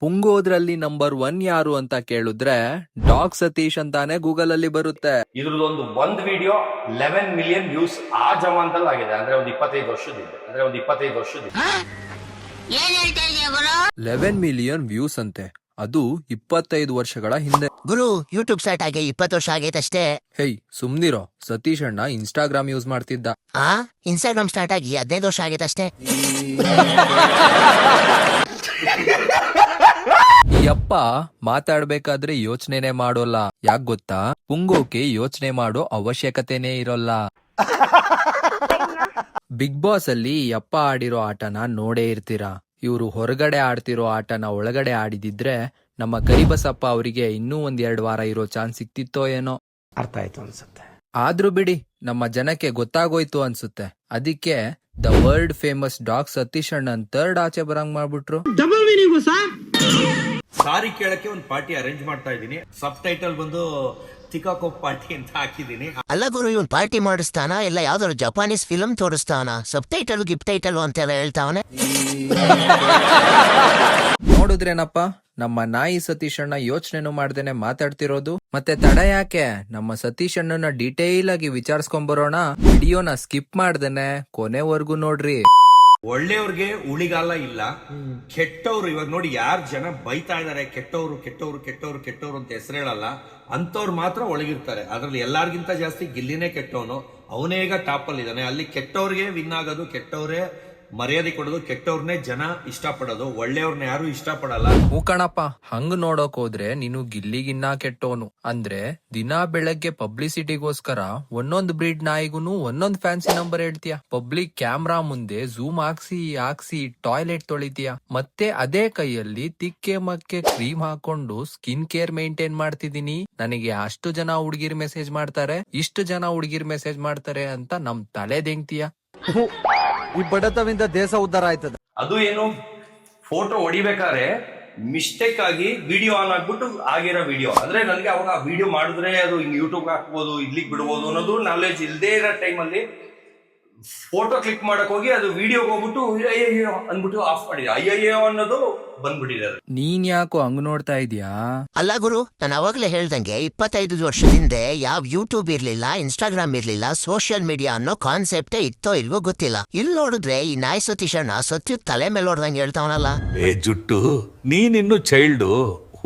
ಪುಂಗೋದ್ರಲ್ಲಿ number 1 ಯಾರು ಅಂತ ಕೇಳಿದ್ರೆ ಡಾಗ್ ಸತೀಶ್ ಅಂತಾನೆ ಗೂಗಲ್ ಅಲ್ಲಿ ಬರುತ್ತೆ. ಇದ್ರದ್ದೊಂದು ಒಂದ್ ವಿಡಿಯೋ 11 ಮಿಲಿಯನ್ ವ್ಯೂಸ್ ಆ ಜಮಾನದಲ್ಲಿ ಆಗಿದೆ. ಅಂದ್ರೆ ಒಂದು 25 ವರ್ಷದಿಂದ. 11 ಮಿಲಿಯನ್ ವ್ಯೂಸ್ ಅಂತೆ, ಅದು 25 ವರ್ಷಗಳ ಹಿಂದೆ. ಗುರು ಯೂಟ್ಯೂಬ್ ಸ್ಟಾರ್ಟ್ ಆಗಿ 20 ವರ್ಷ ಆಗೈತಷ್ಟೇ. ಹೇಯ್ ಸುಮ್ನಿರೋ, ಸತೀಶ್ ಅಣ್ಣ ಇನ್ಸ್ಟಾಗ್ರಾಮ್ ಯೂಸ್ ಮಾಡ್ತಿದ್ದ. ಇನ್ಸ್ಟಾಗ್ರಾಮ್ ಸ್ಟಾರ್ಟ್ ಆಗಿ 15 ವರ್ಷ ಆಗೈತಷ್ಟೇ. ಈ ಅಪ್ಪ ಮಾತಾಡ್ಬೇಕಾದ್ರೆ ಯೋಚನೆನೆ ಮಾಡೋಲ್ಲ. ಯಾಕ್ ಗೊತ್ತಾ? ಪುಂಗೋಕೆ ಯೋಚನೆ ಮಾಡೋ ಅವಶ್ಯಕತೆನೇ ಇರೋಲ್ಲ. ಬಿಗ್ ಬಾಸ್ ಅಲ್ಲಿ ಈ ಅಪ್ಪ ಆಡಿರೋ ಆಟನ ನೋಡೇ ಇರ್ತೀರಾ. ಇವ್ರು ಹೊರಗಡೆ ಆಡ್ತಿರೋ ಆಟನ ಒಳಗಡೆ ಆಡಿದಿದ್ರೆ ನಮ್ಮ ಕರಿಬಸಪ್ಪ ಅವರಿಗೆ ಇನ್ನೂ 1-2 ವಾರ ಇರೋ ಚಾನ್ಸ್ ಸಿಕ್ತಿತ್ತೋ ಏನೋ. ಅರ್ಥ ಆಯ್ತು ಅನ್ಸುತ್ತೆ. ಆದ್ರೂ ಬಿಡಿ, ನಮ್ಮ ಜನಕ್ಕೆ ಗೊತ್ತಾಗೋಯ್ತು ಅನ್ಸುತ್ತೆ. ಅದಕ್ಕೆ the world famous dog Satish ಅಣ್ಣನ್ ಥರ್ಡ್ ಆಚೆ ಬರಂಗ್ ಮಾಡ್ಬಿಟ್ರು. ಸಾರಿ ಕೇಳಕ್ಕೆ ಒಂದು ಪಾರ್ಟಿ ಅರೇಂಜ್ ಮಾಡ್ತಾ ಇದ್ದೀನಿ. ಸಬ್ ಟೈಟಲ್ ಬಂದು ತಿಕಾಕೋಪ್ ಪಾರ್ಟಿ ಅಂತ ಹಾಕಿದೀನಿ. ಅಲ್ಲ ಗುರು, ಇವನ್ ಪಾರ್ಟಿ ಮಾಡಿಸ್ತಾನ ಇಲ್ಲ ಯಾವ್ದಾದ್ರು ಜಪಾನೀಸ್ ಫಿಲ್ಮ್ ತೋರಿಸ್ತಾನ? ಸಬ್ ಟೈಟಲ್ ಗಿಫ್ಟ್ ಟೈಟಲ್ ಅಂತೆಲ್ಲ ಹೇಳ್ತಾವನೆ. ನೋಡುದ್ರೇನಪ್ಪ, ನಮ್ಮ ನಾಯಿ ಸತೀಶ್ ಅಣ್ಣ ಯೋಚನೆನೂ ಮಾಡ್ದೇನೆ ಮಾತಾಡ್ತಿರೋದು. ಮತ್ತೆ ತಡ ಯಾಕೆ, ನಮ್ಮ ಸತೀಶ್ ಅಣ್ಣನ ಡೀಟೇಲ್ ಆಗಿ ವಿಚಾರಿಸ್ಕೊಂಬರೋಣ. ವಿಡಿಯೋನ ಸ್ಕಿಪ್ ಮಾಡ್ದೇನೆ ಕೊನೆವರೆಗೂ ನೋಡ್ರಿ. ಒಳ್ಳೆಯವ್ರಿಗೆ ಉಳಿಗಾಲ ಇಲ್ಲ. ಕೆಟ್ಟವ್ರು ಇವಾಗ ನೋಡಿ, ಯಾರು ಜನ ಬೈತಾ ಇದಾರೆ ಕೆಟ್ಟವ್ರು ಕೆಟ್ಟವ್ರು ಕೆಟ್ಟವ್ರು ಕೆಟ್ಟವ್ರು ಅಂತ ಹೆಸರು ಹೇಳಲ್ಲ, ಅಂತವ್ರು ಮಾತ್ರ ಒಳಗಿರ್ತಾರೆ. ಅದ್ರಲ್ಲಿ ಎಲ್ಲಾರ್ಗಿಂತ ಜಾಸ್ತಿ ಗಿಲ್ಲಿನೇ ಕೆಟ್ಟವನು. ಅವನೇ ಈಗ ಟಾಪ್ ಅಲ್ಲಿ ಇದ್ದಾನೆ. ಅಲ್ಲಿ ಕೆಟ್ಟವ್ರಿಗೆ ವಿನ್ ಆಗೋದು, ಕೆಟ್ಟವ್ರೆ ಮರ್ಯಾದೆ ಕೊಡೋದು, ಕೆಟ್ಟವ್ರನ್ನೇ ಜನ ಇಷ್ಟಪಡೋದು, ಒಳ್ಳೆಯವ್ರನ್ನ ಯಾರು ಇಷ್ಟಪಡಲ್ಲ. ಕಣಪ್ಪ, ಹಂಗ್ ನೋಡೋಕ್ ಹೋದ್ರೆ ನೀನು ಗಿಲ್ಲಿಗಿನ್ನ ಕೆಟ್ಟವನು. ಅಂದ್ರೆ ದಿನಾ ಬೆಳಗ್ಗೆ ಪಬ್ಲಿಸಿಟಿಗೋಸ್ಕರ ಒಂದೊಂದ್ ಬ್ರೀಡ್ ನಾಯಿಗೂ ಒಂದೊಂದ್ ಫ್ಯಾನ್ಸಿ ನಂಬರ್ ಹೇಳ್ತೀಯ. ಪಬ್ಲಿಕ್ ಕ್ಯಾಮ್ರಾ ಮುಂದೆ ಝೂಮ್ ಹಾಕ್ಸಿ ಟಾಯ್ಲೆಟ್ ತೊಳಿತೀಯ. ಮತ್ತೆ ಅದೇ ಕೈಯಲ್ಲಿ ತಿಕ್ಕೆ ಮಕ್ಕೆ ಕ್ರೀಮ್ ಹಾಕೊಂಡು ಸ್ಕಿನ್ ಕೇರ್ ಮೇಂಟೈನ್ ಮಾಡ್ತಿದೀನಿ. ನನಗೆ ಅಷ್ಟು ಜನ ಹುಡುಗಿರ್ ಮೆಸೇಜ್ ಮಾಡ್ತಾರೆ, ಇಷ್ಟು ಜನ ಹುಡುಗಿರ್ ಮೆಸೇಜ್ ಮಾಡ್ತಾರೆ ಅಂತ ನಮ್ ತಲೆ ದೆಂಗ್ತೀಯ. ಈ ಬಡತವಿಂದ ದೇಶ ಉದ್ಧಾರ ಆಯ್ತದ. ಅದು ಏನು, ಫೋಟೋ ಹೊಡಿಬೇಕಾದ್ರೆ ಮಿಸ್ಟೇಕ್ ಆಗಿ ವಿಡಿಯೋ ಆನ್ ಆಗ್ಬಿಟ್ಟು ಆಗಿರೋ ವಿಡಿಯೋ. ಅಂದ್ರೆ ನನಗೆ ಅವಾಗ ವಿಡಿಯೋ ಮಾಡಿದ್ರೆ ಅದು ಯೂಟ್ಯೂಬ್ ಹಾಕ್ಬೋದು, ಇಲ್ಲಿಗೆ ಬಿಡ್ಬೋದು ಅನ್ನೋದು ನಾಲೆಜ್ ಇಲ್ಲದೆ ಇರೋ ಟೈಮಲ್ಲಿ ಫೋಟೋ ಕ್ಲಿಕ್ ಮಾಡಕ್ ಹೋಗಿ ಅದು ವಿಡಿಯೋಗೆ ಹೋಗ್ಬಿಟ್ಟು ಅಯ್ಯಯ್ಯೋ ಅಂದ್ಬಿಟ್ಟು ಆಫ್ ಮಾಡಿದೆ. ಅಯ್ಯಯ್ಯೋ ಅನ್ನೋದು ಬಂದ್ಬಿಟ್ಟಿದೆ. ನೀನ್ ಯಾಕೋ ಹಂಗ್ ನೋಡ್ತಾ ಇದೀಯಾ? ಅಲ್ಲ ಗುರು, ನಾನು ಅವಾಗ್ಲೇ ಹೇಳ್ದಂಗೆ 25 ವರ್ಷದಿಂದ ಯಾವ ಯೂಟ್ಯೂಬ್ ಇರ್ಲಿಲ್ಲ, ಇನ್ಸ್ಟಾಗ್ರಾಮ್ ಇರ್ಲಿಲ್ಲ, ಸೋಷಿಯಲ್ ಮೀಡಿಯಾ ಅನ್ನೋ ಕಾನ್ಸೆಪ್ಟೇ ಇತ್ತೋ ಇಲ್ವೋ ಗೊತ್ತಿಲ್ಲ. ಇಲ್ಲಿ ನೋಡಿದ್ರೆ ಈ ನಾಯಿ ಸತೀಶಣ್ಣ ಸತ್ಯ ತಲೆ ಮೇಲೆ ಹೊಡ್ದಂಗೆ ಹೇಳ್ತಾವನಲ್ಲ. ಏ ಜುಟ್ಟು, ನೀನಿನ್ನು ಚೈಲ್ಡು,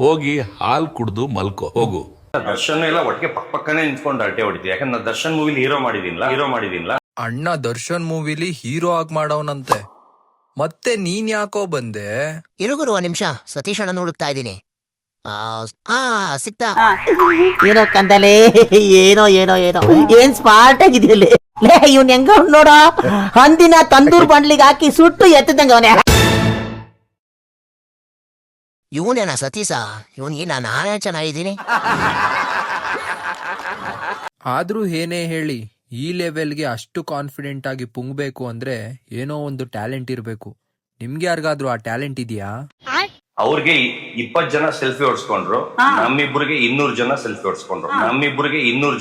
ಹೋಗಿ ಹಾಲ್ ಕುಡ್ದು ಮಲ್ಕೋ ಹೋಗು. ದರ್ಶನ್ ಎಲ್ಲ ಒಟ್ಟಿಗೆ ಪಕ್ಕನೆ ನಿಂತ್ಕೊಂಡು ಅರಟೆ ಹೊಡಿತೀವಿ. ಯಾಕಂದ್ರೆ ದರ್ಶನ್ ಮೂವಿಲಿ ಹೀರೋ ಮಾಡಿದೀನಿಲ್ಲ. ಅಣ್ಣ ದರ್ಶನ್ ಮೂವಿಲಿ ಹೀರೋ ಆಗಿ ಮಾಡವನಂತೆ. ಮತ್ತೆ ನೀನ್ ಯಾಕೋ ಬಂದೆ? ಇರುಗುರು 1 ನಿಮಿಷ, ಸತೀಶ್ ಅಣ್ಣ ಹುಡುಕ್ತಾ ಇದ್ದೀನಿ. ಸಿಕ್ತಾ? ಏನೋ ಕಂದಲೆ, ಏನೋ ಏನ್ ಸ್ಮಾರ್ಟ್ ಆಗಿದೆಯಲ್ಲಿ. ಇವ್ನ್ ಹೆಂಗ ನೋಡ, ಹಂದಿನ ತಂದೂರ್ ಬಂಡ್ಲಿಗೆ ಹಾಕಿ ಸುಟ್ಟು ಎತ್ತದಂಗ ಅವನೇ. ಇವನೇನ ಸತೀಶ? ಇವನ್ಗೆ ನಾನೇ ಚೆನ್ನಾಗಿದ್ದೀನಿ. ಆದ್ರೂ ಏನೇ ಹೇಳಿ, ಈ ಲೆವೆಲ್ಗೆ ಅಷ್ಟು ಕಾನ್ಫಿಡೆಂಟ್ ಆಗಿ ಪುಂಗ್ಬೇಕು ಅಂದ್ರೆ ಏನೋ ಒಂದು ಟ್ಯಾಲೆಂಟ್ ಇರ್ಬೇಕು. ನಿಮ್ಗೆ ಯಾರಿಗಾದ್ರೂ ಆ ಟ್ಯಾಲೆಂಟ್ ಇದೆಯಾ? ಅವ್ರಿಗೆ 20 ಜನ ಸೆಲ್ಫಿ ಹೊಡ್ಸ್ಕೊಂಡ್ರು, ನಮ್ಮಿಬ್ಬರಿಗೆ 200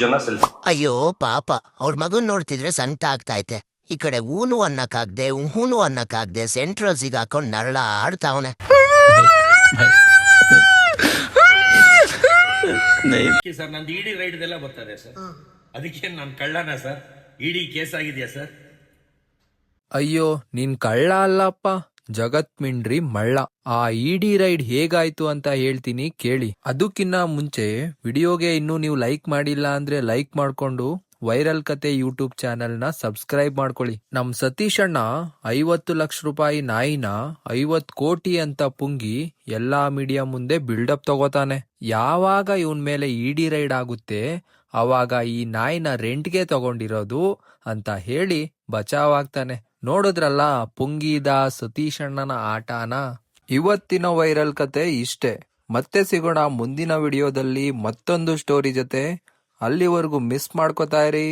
ಜನ ಸೆಲ್ಫಿ. ಅಯ್ಯೋ ಪಾಪ, ಅವ್ರ ಮಗನ್ ನೋಡ್ತಿದ್ರೆ ಸಂಕಟ ಆಗ್ತಾ ಐತೆ. ಈ ಕಡೆ ಊನು ಅನ್ನಕ್ಕಾಗ್ದೆ, ಹೂನು ಅನ್ನಕ್ಕಾಗ್ದೆ, ಸೆಂಟ್ರಲ್ ಸಿಗಾಕೊಂಡ್ ನರಳ ಆಡ್ತಾವನೆ. ಸರ್, ನಂದು ಇಡಿ ರೈಡ್ ಎಲ್ಲ ಬರ್ತದೆ ಸರ್. ಅದಕ್ಕೆ ನಾನು ಕಳ್ಳನ ಸರ್? ಇಡಿ ಕೇಸ್ ಆಗಿದೆಯಾ ಸರ್? ಅಯ್ಯೋ, ನೀನ್ ಕಳ್ಳ ಅಲ್ಲಪ್ಪ, ಜಗತ್ ಮಿಂಡ್ರಿ ಮಳ್ಳ. ಆ ಇಡಿ ರೈಡ್ ಹೇಗಾಯ್ತು ಅಂತ ಹೇಳ್ತೀನಿ ಕೇಳಿ. ಅದಕ್ಕಿನ್ನ ಮುಂಚೆ ವಿಡಿಯೋಗೆ ಇನ್ನೂ ನೀವು ಲೈಕ್ ಮಾಡಿಲ್ಲ ಅಂದ್ರೆ ಲೈಕ್ ಮಾಡ್ಕೊಂಡು ವೈರಲ್ ಕತೆ ಯೂಟ್ಯೂಬ್ ಚಾನೆಲ್ ನ ಸಬ್ಸ್ಕ್ರೈಬ್ ಮಾಡ್ಕೊಳ್ಳಿ. ನಮ್ ಸತೀಶ್ ಅಣ್ಣ 50 ಲಕ್ಷ ರೂಪಾಯಿ ನಾಯಿನ 50 ಕೋಟಿ ಅಂತ ಪುಂಗಿ ಎಲ್ಲಾ ಮೀಡಿಯಾ ಮುಂದೆ ಬಿಲ್ಡಪ್ ತಗೋತಾನೆ. ಯಾವಾಗ ಇವನ್ ಮೇಲೆ ಇಡಿ ರೈಡ್ ಆಗುತ್ತೆ ಅವಾಗ ಈ ನಾಯಿನ ರೆಂಟ್ಗೆ ತಗೊಂಡಿರೋದು ಅಂತ ಹೇಳಿ ಬಚಾವಾಗ್ತಾನೆ. ನೋಡಿದ್ರಲ್ಲ ಪುಂಗಿದ ಸತೀಶ್ ಅಣ್ಣನ ಆಟನ. ಇವತ್ತಿನ ವೈರಲ್ ಕತೆ ಇಷ್ಟೇ. ಮತ್ತೆ ಸಿಗೋಣ ಮುಂದಿನ ವಿಡಿಯೋದಲ್ಲಿ ಮತ್ತೊಂದು ಸ್ಟೋರಿ ಜೊತೆ. ಅಲ್ಲಿವರೆಗೂ ಮಿಸ್ ಮಾಡ್ಕೋತಾ ಇರಿ.